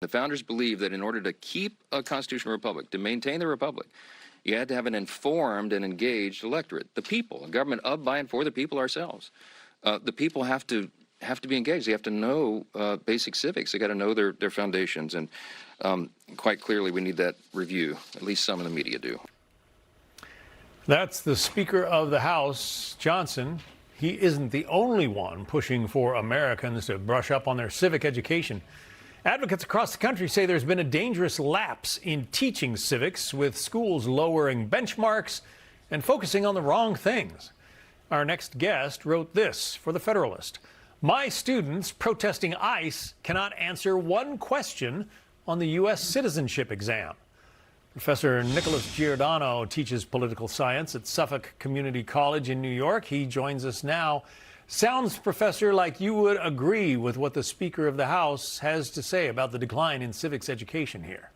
The founders believed that in order to keep a constitutional republic, to maintain the republic, you had to have an informed and engaged electorate, the people, a government of, by, and for the people ourselves. The people have to be engaged. They have to know basic civics. They got to know their foundations, and quite clearly we need that review. At least some in the media do. That's the Speaker of the House, Johnson. He isn't the only one pushing for Americans to brush up on their civic education. Advocates across the country say there's been a dangerous lapse in teaching civics, with schools lowering benchmarks and focusing on the wrong things. Our next guest wrote this for The Federalist. My students protesting ICE cannot answer one question on the U.S. citizenship exam. Professor Nicholas Giordano teaches political science at Suffolk Community College in New York. He joins us now. Sounds, Professor, like you would agree with what the Speaker of the House has to say about the decline in civics education here.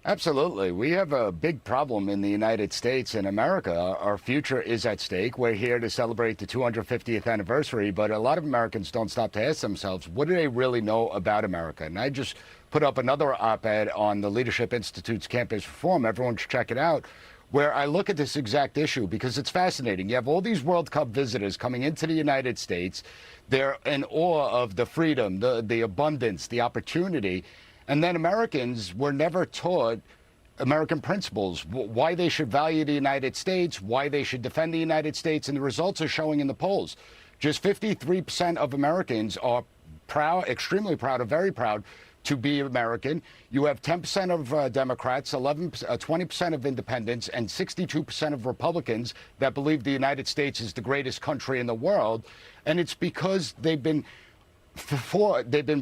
Absolutely. We have a big problem in the United States and America. Our future is at stake. We're here to celebrate the 250th anniversary, but a lot of Americans don't stop to ask themselves, what do they really know about America? And I just put up another op-ed on the Leadership Institute's Campus Reform. Everyone should check it out, where I look at this exact issue because it's fascinating. You have all these World Cup visitors coming into the United States. They're in awe of the freedom, the abundance, the opportunity. And then Americans were never taught American principles, why they should value the United States, why they should defend the United States, and the results are showing in the polls. Just 53% of Americans are proud, extremely proud, or very proud to be American. You have 10% of Democrats, 20% of independents, and 62% of Republicans that believe the United States is the greatest country in the world. And it's because they've been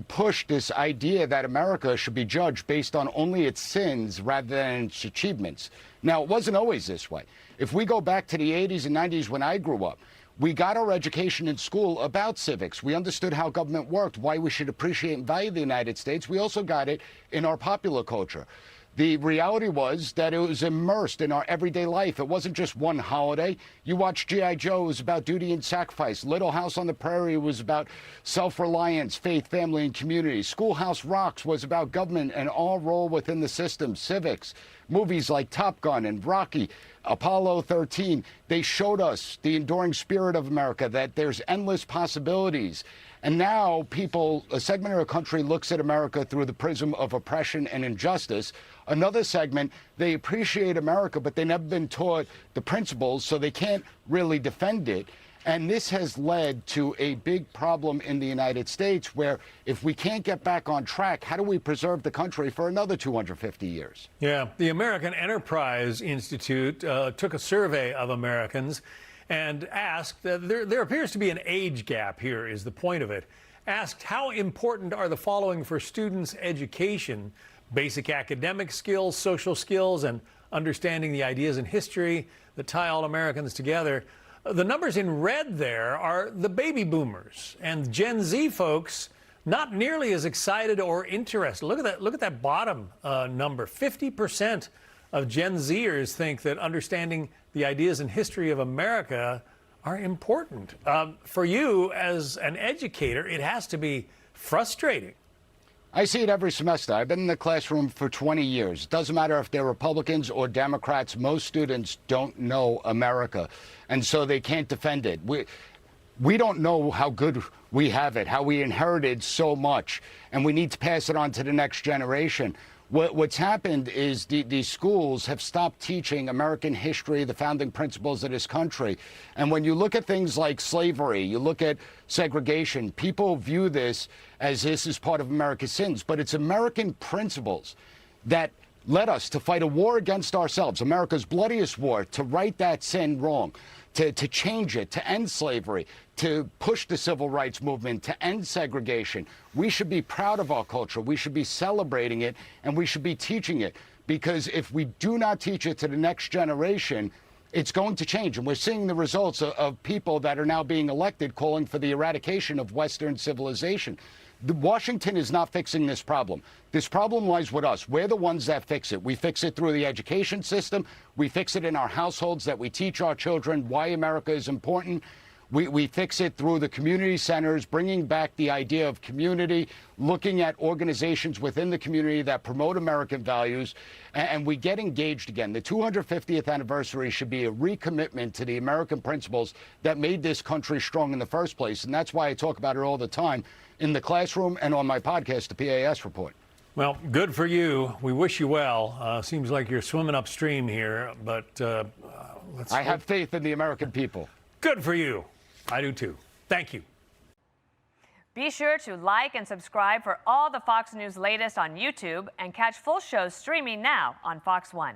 pushed this idea that America should be judged based on only its sins rather than its achievements. Now, it wasn't always this way. If we go back to the 80s and 90s when I grew up, we got our education in school about civics. We understood how government worked, why we should appreciate and value the United States. We also got it in our popular culture. The reality was that it was immersed in our everyday life. It wasn't just one holiday. You watch G.I. Joe, it was about duty and sacrifice. Little House on the Prairie was about self-reliance, faith, family, and community. Schoolhouse Rocks was about government and our role within the system, civics. Movies like Top Gun and Rocky, Apollo 13, they showed us the enduring spirit of America, that there's endless possibilities. And now people, a segment of the country looks at America through the prism of oppression and injustice. Another segment, they appreciate America, but they've never been taught the principles, so they can't really defend it. And this has led to a big problem in the United States where if we can't get back on track, how do we preserve the country for another 250 years? Yeah, the American Enterprise Institute took a survey of Americans and asked, there appears to be an age gap here is the point of it, asked how important are the following for students' education: basic academic skills, social skills, and understanding the ideas in history that tie all Americans together. The numbers in red there are the baby boomers, and Gen Z folks not nearly as excited or interested. Look at that bottom number. 50% of Gen Zers think that understanding the ideas and history of America are important. For you as an educator, it has to be frustrating. I see it every semester. I've been in the classroom for 20 years. It doesn't matter if they're Republicans or Democrats. Most students don't know America, and so they can't defend it. We don't know how good we have it, how we inherited so much, and we need to pass it on to the next generation. What's happened is these schools have stopped teaching American history, the founding principles of this country. And when you look at things like slavery, you look at segregation, people view this as this is part of America's sins. But it's American principles that led us to fight a war against ourselves, America's bloodiest war, to right that sin wrong, to change it, to end slavery, to push the civil rights movement, to end segregation. We should be proud of our culture. We should be celebrating it, and we should be teaching it. Because if we do not teach it to the next generation, it's going to change. And we're seeing the results of people that are now being elected calling for the eradication of Western civilization. Washington is not fixing this problem. This problem lies with us. We're the ones that fix it. We fix it through the education system. We fix it in our households, that we teach our children why America is important. We fix it through the community centers, bringing back the idea of community, looking at organizations within the community that promote American values, and we get engaged again. The 250th anniversary should be a recommitment to the American principles that made this country strong in the first place, and that's why I talk about it all the time in the classroom and on my podcast, the PAS Report. Well, good for you. We wish you well. Seems like you're swimming upstream here, but I have faith in the American people. Good for you. I do too. Thank you. Be sure to like and subscribe for all the Fox News latest on YouTube and catch full shows streaming now on Fox One.